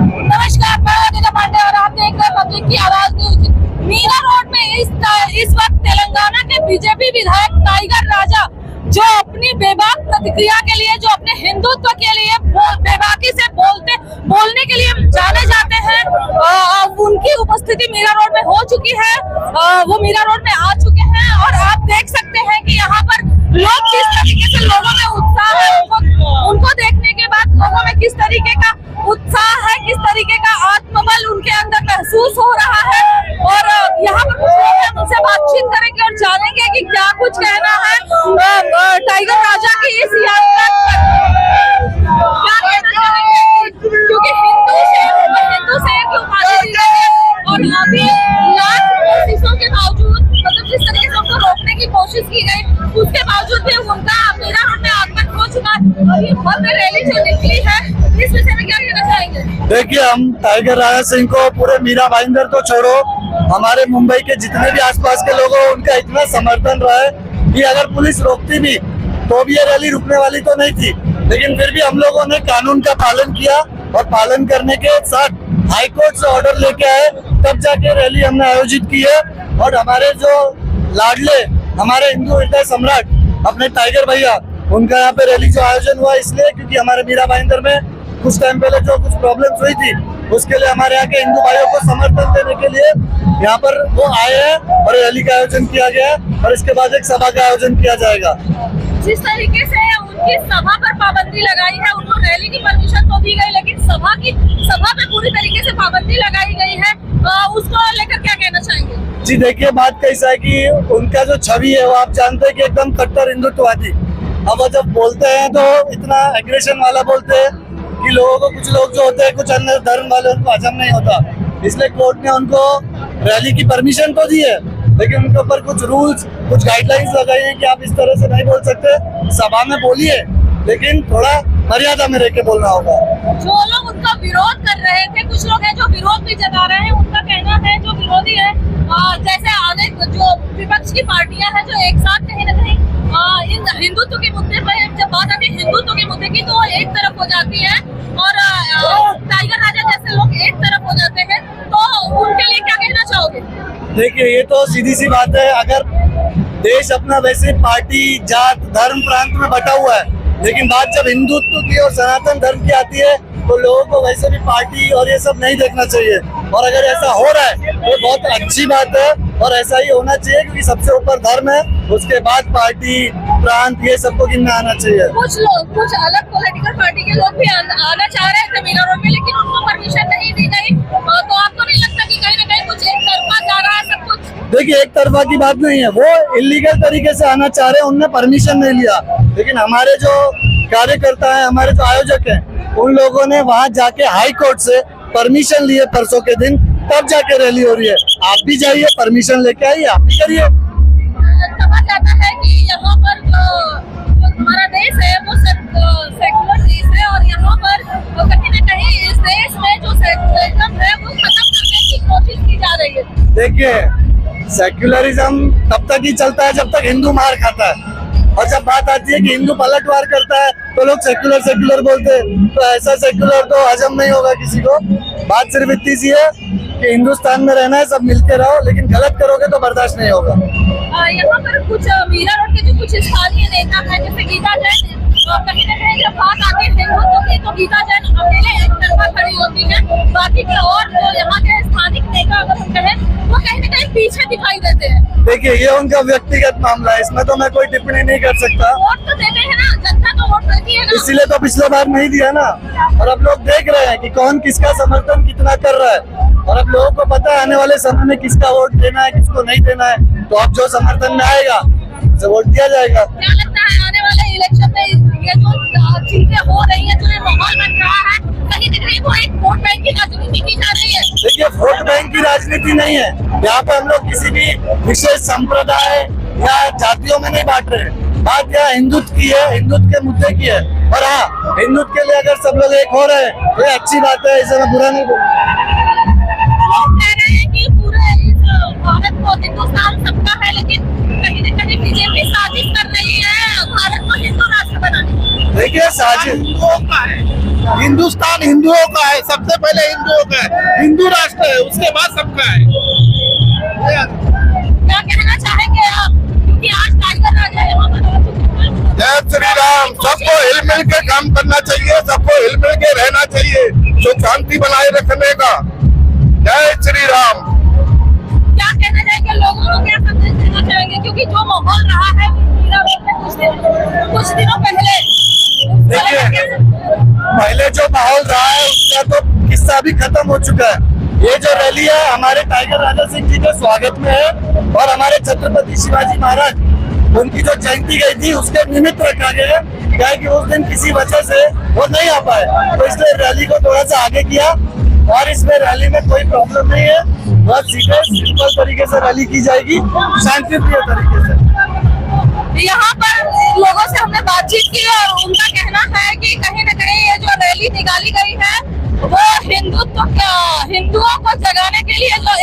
नमस्कार, मैं अनिता पांडे और आप देख रहे हैं पब्लिक की आवाज न्यूज। मीरा रोड में इस वक्त तेलंगाना के बीजेपी विधायक टाइगर राजा जो अपनी बेबाक प्रतिक्रिया के लिए, जो अपने हिंदुत्व के लिए बेबाकी से बोलने के लिए जाने जाते हैं, उनकी उपस्थिति मीरा रोड में हो चुकी है। वो मीरा रोड में आ चुके हैं और आप देख सकते हैं कि यहाँ पर लोग किस तरीके से, लोगों में उत्साह है। उनको देखने के बाद लोगों में किस तरीके का उत्साह है, किस तरीके का आत्मबल उनके अंदर महसूस हो रहा है। और यहाँ पर कुछ लोग हैं, उनसे बातचीत करेंगे और जानेंगे कि क्या कुछ कहना है टाइगर राजा की इस यात्रा पर। क्या कहना चाहेंगे, क्योंकि हिंदू से एक उपाधि दी गई है और अभी लाख कोशिशों के बावजूद, मतलब जिस तरीके से उनको रोकने की कोशिश की गई, उसके बावजूद भी उनका मीरा रोड में आगमन हो चुका है और ये भव्य रैली जो निकली है, इस विषय में क्या कहना चाहेंगे? देखिए, हम टाइगर राजा सिंह को, पूरे मीरा भाईंदर तो छोड़ो, हमारे मुंबई के जितने भी आसपास के लोग हैं, उनका इतना समर्थन रहा है कि अगर पुलिस रोकती भी तो भी ये रैली रुकने वाली तो नहीं थी। लेकिन फिर भी हम लोगों ने कानून का पालन किया और पालन करने के साथ हाई कोर्ट से ऑर्डर लेके आए, तब जाके रैली हमने आयोजित की है। और हमारे जो लाडले, हमारे हिंदू हृदय सम्राट अपने टाइगर भैया, उनका यहाँ पे रैली जो आयोजन हुआ इसलिए क्योंकि हमारे मीरा भाईंदर में कुछ टाइम पहले जो कुछ प्रॉब्लम्स हुई थी, उसके लिए हमारे यहाँ के हिंदू भाइयों को समर्थन देने के लिए यहाँ पर वो आए हैं और रैली का आयोजन किया गया है और इसके बाद एक सभा का आयोजन किया जाएगा। जिस तरीके से उनकी सभा पर पाबंदी लगाई है, उनको रैली की परमिशन तो दी गई, लेकिन सभा पे पूरी तरीके से पाबंदी लगाई गई है, उसको लेकर क्या कहना चाहेंगे? जी देखिए, बात कैसा है कि उनका जो छवि है वो आप जानते हैं कि एकदम कट्टर हिंदुत्ववादी। अब वो जब बोलते हैं तो इतना एग्रेशन वाला बोलते हैं कि लोगों को, कुछ लोग जो होते हैं कुछ अन्य धर्म वाले, उनको हजम नहीं होता। इसलिए कोर्ट ने उनको रैली की परमिशन तो दी है, लेकिन उनके ऊपर कुछ रूल्स, कुछ गाइडलाइंस लगाई हैं कि आप इस तरह से नहीं बोल सकते, सभा में बोलिए लेकिन थोड़ा मर्यादा में रह के बोलना होगा। जो लोग उनका विरोध कर रहे थे, कुछ लोग हैं जो विरोध भी जता रहे हैं, उनका कहना है, जो विरोधी है, जैसे अनेक जो विपक्ष की पार्टियां हैं, जो एक साथ कहीं न कहीं इन हिंदुत्व के मुद्दे पर, जब बात आती है हिंदुत्व के मुद्दे की, तो वो एक तरफ हो जाती है और टाइगर राजा जैसे लोग एक तरफ हो जाते हैं, तो उनके लिए क्या कहना चाहोगे? देखिए, ये तो सीधी सी बात है, अगर देश अपना वैसे पार्टी, जात, धर्म, प्रांत में बटा हुआ है, लेकिन बात जब हिंदुत्व की और सनातन धर्म की आती है तो लोगों को वैसे भी पार्टी और ये सब नहीं देखना चाहिए। और अगर ऐसा हो रहा है तो बहुत अच्छी बात है और ऐसा ही होना चाहिए, क्योंकि सबसे ऊपर धर्म है, उसके बाद पार्टी, प्रांत, ये सबको गिनना आना चाहिए। कुछ लोग, कुछ अलग पॉलिटिकल पार्टी के लोग भी आना चाह रहे थे मीरा रोड में, लेकिन उनको परमिशन नहीं दी गई, तो आपको नहीं लगता कि कहीं न कहीं कुछ एक तरफा जा रहा है सब कुछ? देखिए, एक तरफा की बात नहीं है, वो इलीगल तरीके से आना चाह रहे हैं, उनने परमिशन नहीं लिया। लेकिन हमारे जो कार्यकर्ता हैं, हमारे जो आयोजक हैं, उन लोगों ने वहां जाके हाई कोर्ट से परमिशन लिए परसों के दिन, तब जाके रैली हो रही है। आप भी जाइए, परमिशन लेके आइए, आप भी करिए। कहा जाता है कि यहाँ पर जो हमारा देश है वो सेकुलर देश है और यहाँ पर कहीं न कहीं इस देश में जो सेकुलरिज्म है वो खत्म करने की कोशिश की जा रही है। देखिए, सेक्युलरिज्म तब तक ही चलता है जब तक हिंदू मार खाता है, और जब बात आती है कि हिंदू पलटवार करता है तो लोग सेक्युलर बोलते हैं। तो ऐसा सेक्युलर तो हजम नहीं होगा किसी को। बात सिर्फ इतनी सी है कि हिंदुस्तान में रहना है, सब मिलके रहो, लेकिन गलत करोगे तो बर्दाश्त नहीं होगा। यहाँ पर कुछ मीरा रोड के जो कुछ स्थानीय नेता हैं, जैसे गीता जैन, कहीं न कहीं जब बात आती है हिंदुत्व की तो गीता जैन अकेले एक तरफा खड़ी होती है, बाकी के और जो यहाँ के स्थानिक नेता अगर हम कहें वो कहीं न कहीं पीछे दिखाई देते हैं। देखिए, ये उनका व्यक्तिगत मामला है, इसमें तो मैं कोई टिप्पणी नहीं कर सकता। वोट तो देते हैं ना, जनता तो वोट देती है ना, इसीलिए तो पिछले बार नहीं दिया ना। और अब लोग देख रहे हैं कि कौन किसका समर्थन कितना कर रहा है, और अब लोगों को पता है आने वाले समय में किसका वोट देना है, किसको नहीं देना है। तो अब जो समर्थन में आएगा उसे वोट दिया जाएगा। क्या लगता है आने वाले इलेक्शन में ये जो चीजें हो रही है, जो ये माहौल बन रहा है, कहीं न कहीं वो एक वोट बैंक की राजनीति की जा रही है? देखिए, वोट बैंक की राजनीति नहीं है यहाँ पे। हम लोग किसी भी विशेष संप्रदाय या जातियों में नहीं बांट रहे हैं। बात यहाँ हिंदुत्व की है, हिंदुत्व के मुद्दे की है। और हाँ, हिंदुत्व के लिए अगर सब लोग एक हो रहे हैं तो ये अच्छी बात है, इसे मैं बुरा नहीं बोलूँगा। लोग कह रहे हैं कि पूरे इस भारत को, हिंदुस्तान सबका है, लेकिन कहीं न कहीं बीजेपी साजिश कर रही है भारत को हिंदू राष्ट्र बनाने की। देखिए, साजिश हिंदुस्तान हिंदुओं का है, सबसे पहले हिंदुओं का है, हिंदू राष्ट्र है, उसके बाद सबका है। क्या कहना चाहेंगे आप, क्योंकि आज टाइगर राजा यहाँ पर आ चुके हैं। जय श्री राम। सबको हिल मिल के काम करना चाहिए, सबको हिल मिल के रहना चाहिए, सुख शांति बनाए रखने का। जय श्री राम। क्या कहना चाहेंगे लोगों को, क्या संदेश देना चाहेंगे, क्योंकि जो माहौल रहा है मीरा रोड में कुछ दिनों पहले, देखिए पहले जो माहौल रहा है उसका तो किस्सा भी खत्म हो चुका है। ये जो रैली है हमारे टाइगर राजा सिंह जी के स्वागत में है और हमारे छत्रपति शिवाजी महाराज उनकी जो जयंती गई थी उसके निमित्त रखा गया है, क्या है कि उस दिन किसी वजह से वो नहीं आ पाए, तो इसलिए रैली को थोड़ा सा आगे किया और इसमें रैली में कोई प्रॉब्लम नहीं है, बहुत सीधे सिंपल तरीके से रैली की जाएगी, शांतिप्रिय तरीके से। यहाँ पर लोगों से हमने बातचीत की और उनका कहना है कि कहीं न कहीं ये जो रैली निकाली गई है वो हिंदुओं को जगाने के लिए जो